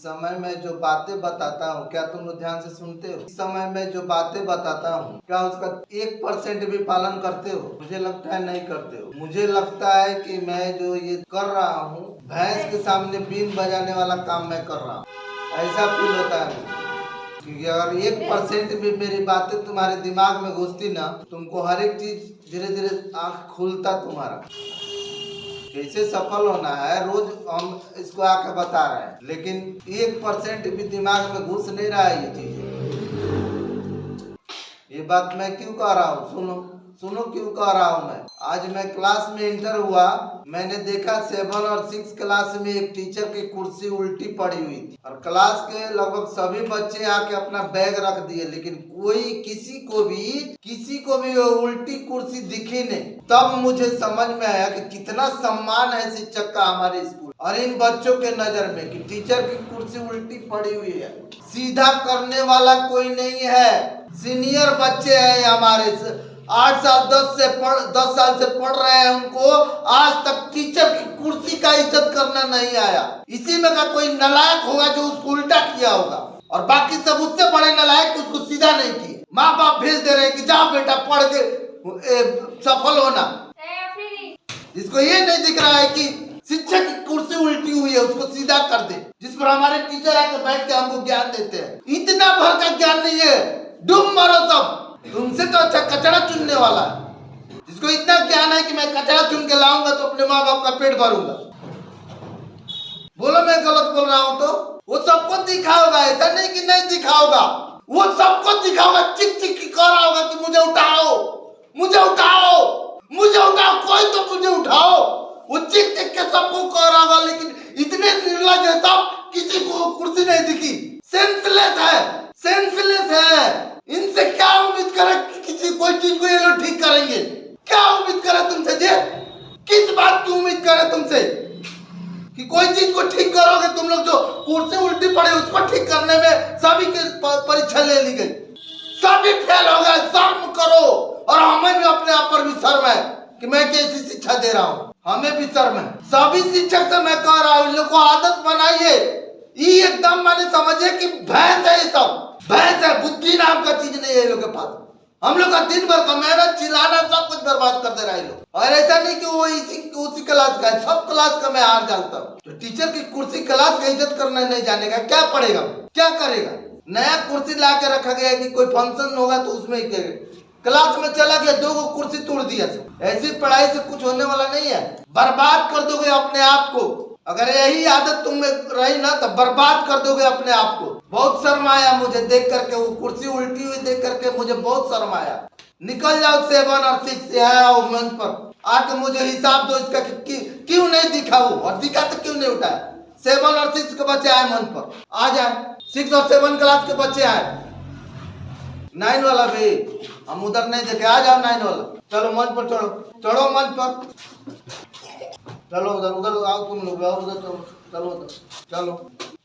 समय में जो बातें बताता हूँ क्या तुम लोग ध्यान से सुनते हो? इस समय में जो बातें बताता हूँ क्या उसका 1% भी पालन करते हो? मुझे लगता है नहीं करते हो। मुझे लगता है कि मैं जो ये कर रहा हूँ भैंस के सामने बीन बजाने वाला काम मैं कर रहा हूँ, ऐसा फील होता है मुझे। क्योंकि अगर 1% भी मेरी बातें तुम्हारे दिमाग में घुसती ना, तुमको हर एक चीज धीरे धीरे आँख खुलता तुम्हारा। कैसे सफल होना है रोज हम इसको आके बता रहे हैं, लेकिन 1% भी दिमाग में घुस नहीं रहा है ये चीजें। ये बात मैं क्यों कह रहा हूँ? सुनो सुनो क्यों कह रहा हूँ मैं। आज मैं क्लास में इंटर हुआ, मैंने देखा 7 और 6 क्लास में एक टीचर की कुर्सी उल्टी पड़ी हुई थी और क्लास के लगभग सभी बच्चे आके अपना बैग रख दिए, लेकिन कोई किसी को भी वो उल्टी कुर्सी दिखी नहीं। तब मुझे समझ में आया कि कितना सम्मान है शिक्षक का हमारे स्कूल और इन बच्चों के नजर में कि टीचर की कुर्सी उल्टी पड़ी हुई है। सीधा करने वाला कोई नहीं है। सीनियर बच्चे हैं हमारे 8 साल 10 साल से पढ़ रहे हैं, उनको आज तक टीचर की कुर्सी का इज्जत करना नहीं आया। इसी में का कोई नालायक होगा जो उसको उल्टा किया होगा और बाकी सब उससे बड़े नालायक उसको सीधा नहीं किए। माँ बाप भेज दे रहे हैं कि जाओ बेटा पढ़ के सफल होना। इसको ये नहीं दिख रहा है कि शिक्षक की कुर्सी उल्टी हुई है उसको सीधा कर दे, जिस पर हमारे टीचर आकर बैठ के हमको ज्ञान देते हैं। इतना भर का ज्ञान नहीं है, डूब मरो सब। तुमसे तो अच्छा कचरा चुनने वाला है, जिसको इतना ज्ञान है कि मैं कचरा चुन के लाऊंगा तो अपने माँ बाप का पेट भरूंगा। बोलो मैं गलत बोल रहा हूँ तो? वो सबको दिखा होगा, ऐसा नहीं कि नहीं दिखा होगा, वो सबको दिखा होगा। चिक चिक की कह रहा होगा कि मुझे उठाओ मुझे उठाओ मुझे उठाओ, कोई तो मुझे उठाओ। वो चिक चिक के सबको कह रहा होगा, लेकिन इतने निर्लज है सब, किसी को कुर्सी नहीं दिखी। सेंसलेस है। इनसे क्या उम्मीद करे कि किसी कोई चीज को ये लोग ठीक करेंगे? क्या उम्मीद करे तुमसे जी? किस बात की उम्मीद करे तुमसे कि कोई चीज को ठीक करोगे? तुम लोग जो कुर्सी उल्टी पड़े उसको ठीक करने में सभी की परीक्षा ले ली गई, सभी फेल हो गए। शर्म करो। और हमें भी अपने आप पर भी शर्म है कि मैं कैसी शिक्षा दे रहा हूँ, हमें भी शर्म है। सभी शिक्षक से मैं कह रहा हूँ इन लोग को आदत बनाइए। ये एकदम मैंने समझे कि भैंस है, ये सब भैंस है, बुद्धि नाम का चीज नहीं है ये लोग के पास। हम लोग का दिन भर का मेहनत चिल्लाना सब कुछ बर्बाद कर दे रहा है लोग। और ऐसा नहीं कि वो उसी क्लास का है, सब क्लास का मैं हार जानता हूँ। तो टीचर की कुर्सी क्लास का इज्जत करना नहीं जानेगा, क्या पढ़ेगा, क्या करेगा? नया कुर्सी ला के रखा गया कि कोई फंक्शन होगा तो उसमें ही क्लास में चला गया, 2 कुर्सी तोड़ दिया। ऐसी पढ़ाई से कुछ होने वाला नहीं है, बर्बाद कर दोगे अपने आप को। अगर यही आदत तुम में रही ना तो बर्बाद कर दोगे अपने आप को। बहुत शर्म आया मुझे देख करके, वो कुर्सी उल्टी हुई देख करके मुझे बहुत शर्म आया। निकल जाओ 7 और 6 से आओ मंच पर आके मुझे हिसाब दो इसका क्यों नहीं दिखा वो, और दिखा तो क्यों नहीं उठाया। 7 और 6 के बच्चे आए मंच पर, आ जाए। 6 और 7 क्लास के बच्चे आए। 9 वाला भी हम उधर नहीं देखे, आ जाओ 9 वाला। चलो मंच पर चढ़ो मंच पर, चलो उधर आओ तुम लोग, और उधर चलो।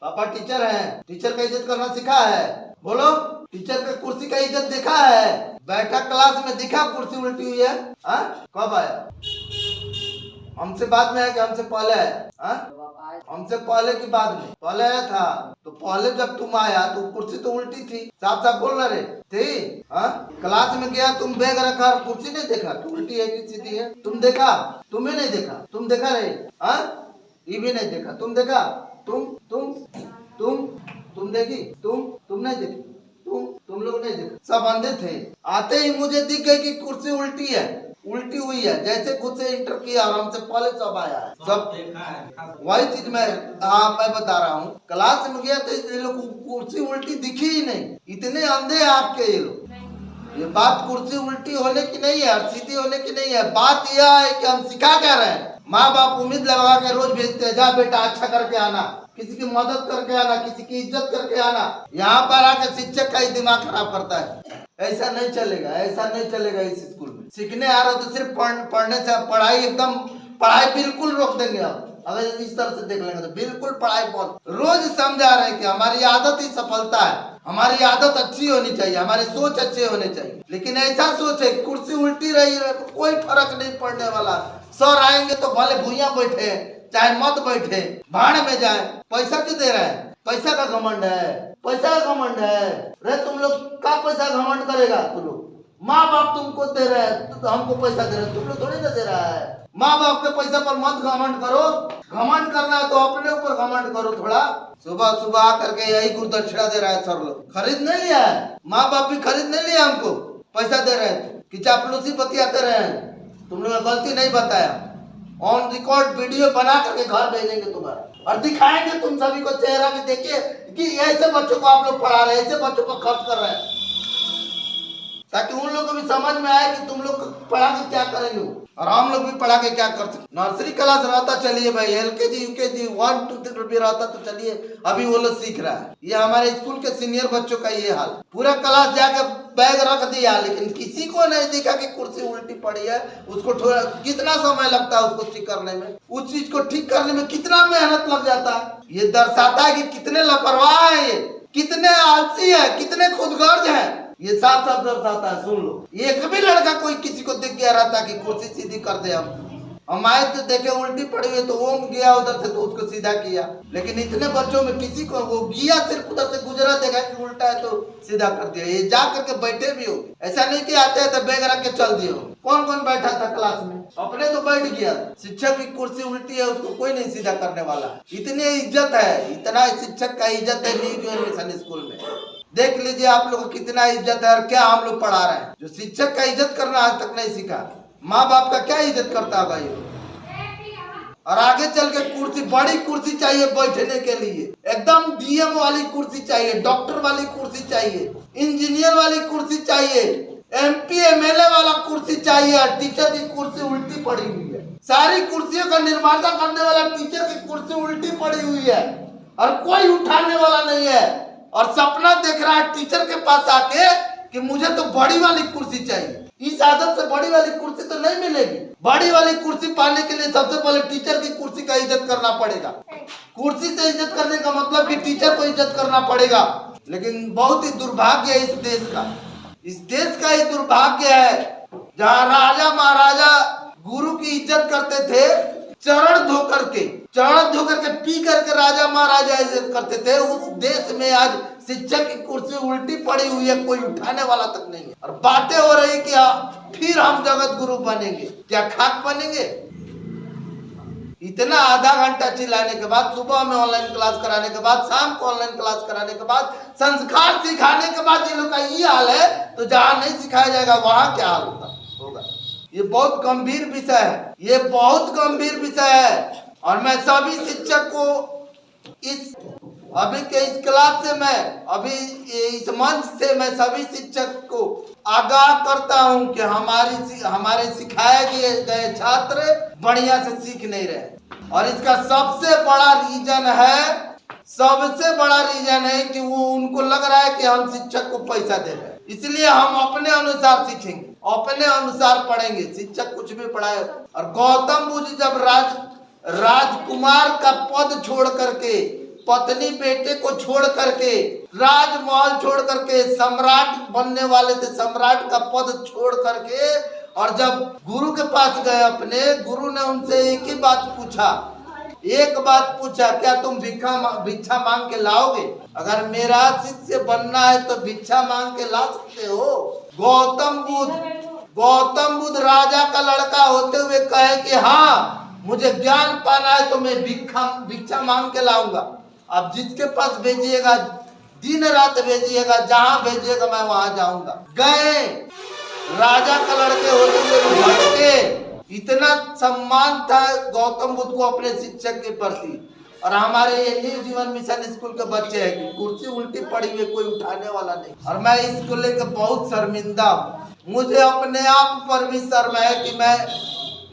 पापा टीचर हैं, टीचर का इज्जत करना सिखा है? बोलो, टीचर का कुर्सी का इज्जत देखा है? बैठा क्लास में दिखा कुर्सी उल्टी हुई है? कब आया? हमसे बाद में आया कि हमसे पहले आया? हमसे पहले की बाद में? पहले आया था। तो पहले जब तुम आया तो कुर्सी तो उल्टी थी, साफ साफ बोल रहे थे। क्लास में गया तुम बैग रखा और कुर्सी नहीं देखा तो उल्टी है कि सीधी है? तुम देखा? तुम्हें नहीं देखा? तुम देखा रे? ये भी नहीं देखा? तुम देखा? तुम देखी? तुम नहीं देखी? तुम लोग नहीं देखा? सब अंधे थे। आते ही मुझे दिख गई कि कुर्सी उल्टी हुई है। जैसे खुद से इंटर किया और हमसे पहले सब आया है, सब वही चीज मैं बता रहा हूँ। क्लास में गया तो ये लोग कुर्सी उल्टी दिखी ही नहीं। इतने अंधे हैं आपके ये लोग। ये बात कुर्सी उल्टी होने की नहीं है और सीधी होने की नहीं है। बात यह है कि हम सिखा क्या रहे हैं। माँ बाप उम्मीद लगा के रोज भेजते हैं, जा बेटा अच्छा करके आना, किसी की मदद करके आना, किसी की इज्जत करके आना। यहाँ पर आके शिक्षक का ही दिमाग खराब करता है। ऐसा नहीं चलेगा इस स्कूल में। सीखने आ रहे हो तो सिर्फ पढ़ने से, पढ़ाई बिल्कुल रोक देंगे हम अगर इस तरह से देख लेंगे तो। बिल्कुल पढ़ाई बहुत रोज समझा रहे हैं कि हमारी आदत ही सफलता है, हमारी आदत अच्छी होनी चाहिए, हमारी सोच अच्छे होने चाहिए। लेकिन ऐसा सोच है कुर्सी उल्टी रही कोई फर्क नहीं पड़ने वाला। सर आएंगे तो भले भूया बैठे चाहे मत बैठे, भाड़ में जाए, पैसा क्यों दे रहे हैं? पैसा का घमंड है, पैसा का घमंड है। रे तुम लोग का पैसा घमंड करेगा? तुम लोग माँ बाप तुमको दे रहे हैं, तो हमको पैसा दे रहे हैं, तुम लोग थोड़ी ना दे रहा है। माँ बाप के पैसा पर मत घमंड करो। घमंड करना है तो अपने ऊपर घमंड करो थोड़ा। सुबह सुबह आकर के यही गुरुदक्षिणा दे रहा है सर लोग। खरीद नहीं लिया है, माँ बाप भी खरीद नहीं लिया, हमको पैसा दे रहे हैं कि चापलूसी बतियाते रहे हैं। तुम लोग गलती नहीं बताया। ऑन रिकॉर्ड वीडियो बना करके घर भेजेंगे तुम्हारा और दिखाएंगे तुम सभी को चेहरा में, देखिए कि ऐसे बच्चों को आप लोग पढ़ा रहे हैं, ऐसे बच्चों को खर्च कर रहे हैं, ताकि उन लोगों को भी समझ में आए कि तुम लोग पढ़ा के क्या करेंगे और हम लोग भी पढ़ा के क्या कर सकते। नर्सरी क्लास रहता चलिए भाई, LKG UKG 1 2 3 भी रहता तो चलिए, अभी वो लोग सीख रहा है। ये हमारे स्कूल के सीनियर बच्चों का ये हाल, पूरा क्लास जाके बैग रख दिया, लेकिन किसी को नहीं देखा कि कुर्सी उल्टी पड़ी है। उसको थोड़ा कितना समय लगता है उसको ठीक करने में, उस चीज को ठीक करने में कितना मेहनत लग जाता है। ये दर्शाता है कि कितने लापरवाह है, ये कितने आलसी है, कितने खुदगर्ज है। ये साफ साफ दर्शाता है। सुन लो, एक भी लड़का कोई किसी को देख गया रहता कि कुर्सी सीधी कर दे। हम आए तो देखे उल्टी पड़ी हुई तो ओम गया उधर से तो उसको सीधा किया, लेकिन इतने बच्चों में किसी को वो गया सिर्फ उधर से गुजरा, देखा कि उल्टा है तो सीधा कर दिया। ये जा करके बैठे भी हो, ऐसा नहीं कि आते हैं तो बैग रख के चल दिए हो। कौन कौन बैठा था क्लास में? अपने तो बैठ गया। शिक्षक की कुर्सी उल्टी है, उसको कोई नहीं सीधा करने वाला। इतनी इज्जत है, इतना शिक्षक का इज्जत है न्यू मिशन स्कूल में। देख लीजिए आप लोग को कितना इज्जत है और क्या हम लोग पढ़ा रहे हैं। जो शिक्षक का इज्जत करना आज तक नहीं सीखा, माँ बाप का क्या इज्जत करता है भाई। और आगे चल के कुर्सी, बड़ी कुर्सी चाहिए बैठने के लिए, एकदम DM वाली कुर्सी चाहिए, डॉक्टर वाली कुर्सी चाहिए, इंजीनियर वाली कुर्सी चाहिए, MP MLA वाला कुर्सी चाहिए। और टीचर की कुर्सी उल्टी पड़ी हुई है। सारी कुर्सियों का निर्माण करने वाला टीचर की कुर्सी उल्टी पड़ी हुई है और कोई उठाने वाला नहीं है। और सपना देख रहा है टीचर के पास आके कि मुझे तो बड़ी वाली कुर्सी चाहिए। इस आदत से बड़ी वाली कुर्सी तो नहीं मिलेगी। बड़ी वाली कुर्सी पाने के लिए सबसे पहले टीचर की कुर्सी का इज्जत करना पड़ेगा। कुर्सी से इज्जत करने का मतलब कि टीचर को इज्जत करना पड़ेगा। लेकिन बहुत ही दुर्भाग्य है इस देश का। इस देश का ही दुर्भाग्य है जहाँ राजा महाराजा गुरु की इज्जत करते थे, चरण धो करके पी करके राजा महाराजा इज्जत करते थे। उस देश में आज शिक्षक की कुर्सी उल्टी पड़ी हुई है, कोई उठाने वाला तक नहीं है। और बातें हो रही कि फिर हम जगत गुरु बनेंगे। क्या खाक बनेंगे? इतना आधा घंटा चिल्लाने के बाद, सुबह में ऑनलाइन क्लास कराने के बाद, शाम को ऑनलाइन क्लास कराने के बाद, संस्कार सिखाने के बाद ये लोग का ये हाल है, तो जहाँ नहीं सिखाया जाएगा वहां क्या हाल होगा। ये बहुत गंभीर विषय है, ये बहुत गंभीर विषय है। और मैं सभी शिक्षक को इस अभी के इस क्लास से, मैं अभी इस मंच से मैं सभी शिक्षक को आगाह करता हूं कि हमारे सिखाए गए छात्र बढ़िया से सीख नहीं रहे। और इसका सबसे बड़ा रीजन है कि वो उनको लग रहा है कि हम शिक्षक को पैसा दे रहे हैं, इसलिए हम अपने अनुसार सीखेंगे, अपने अनुसार पढ़ेंगे। शिक्षक कुछ भी पढ़ाए। और गौतम बुद्ध जब राजकुमार का पद छोड़ करके, पत्नी बेटे को छोड़ करके, राजमहल छोड़ करके सम्राट बनने वाले थे, सम्राट का पद छोड़ करके, और जब गुरु के पास गए अपने, गुरु ने उनसे एक ही बात पूछा, क्या तुम भिक्षा मांग के लाओगे? अगर मेरा शिष्य बनना है तो भिक्षा मांग के ला सकते हो। गौतम बुद्ध राजा का लड़का होते हुए कहे कि हाँ, मुझे ज्ञान पाना है तो मैं भिक्षा मांग के लाऊंगा। अब जिसके पास भेजिएगा, दिन रात भेजिएगा, जहां भेजिएगा मैं वहां जाऊंगा। गए, राजा का लड़के होते हुए भटके। इतना सम्मान था गौतम बुद्ध को अपने शिक्षक के प्रति। और हमारे ये न्यू जीवन मिशन स्कूल के बच्चे हैं कि कुर्सी उल्टी पड़ी हुई, कोई उठाने वाला नहीं। और मैं इसको लेकर बहुत शर्मिंदा हूँ। मुझे अपने आप पर भी शर्म है कि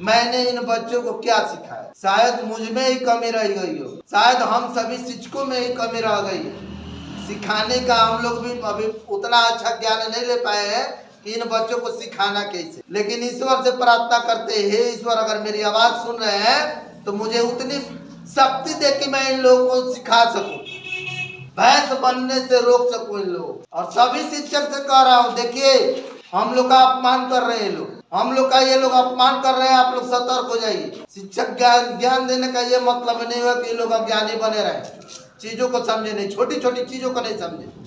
मैंने इन बच्चों को क्या सिखाया। शायद मुझ में ही कमी रह गई हो, शायद हम सभी शिक्षकों में ही कमी रह गई है। सिखाने का हम लोग भी अभी उतना अच्छा ज्ञान नहीं ले पाए हैं कि इन बच्चों को सिखाना कैसे। लेकिन ईश्वर से प्रार्थना करते हैं, ईश्वर अगर मेरी आवाज सुन रहे हैं तो मुझे उतनी शक्ति दे कि मैं इन लोगों को सिखा सकूं, भैंस बनने से रोक सकूं इन लोग। और सभी शिक्षक से कह रहा हूँ, देखिए हम लोग का अपमान कर रहे हैं लोग, हम लोग का ये लोग अपमान कर रहे हैं, आप लोग सतर्क हो जाइए। शिक्षक ज्ञान देने का ये मतलब नहीं हुआ कि ये लोग अज्ञानी बने रहे। चीजों को समझे नहीं, छोटी छोटी चीजों को नहीं समझे।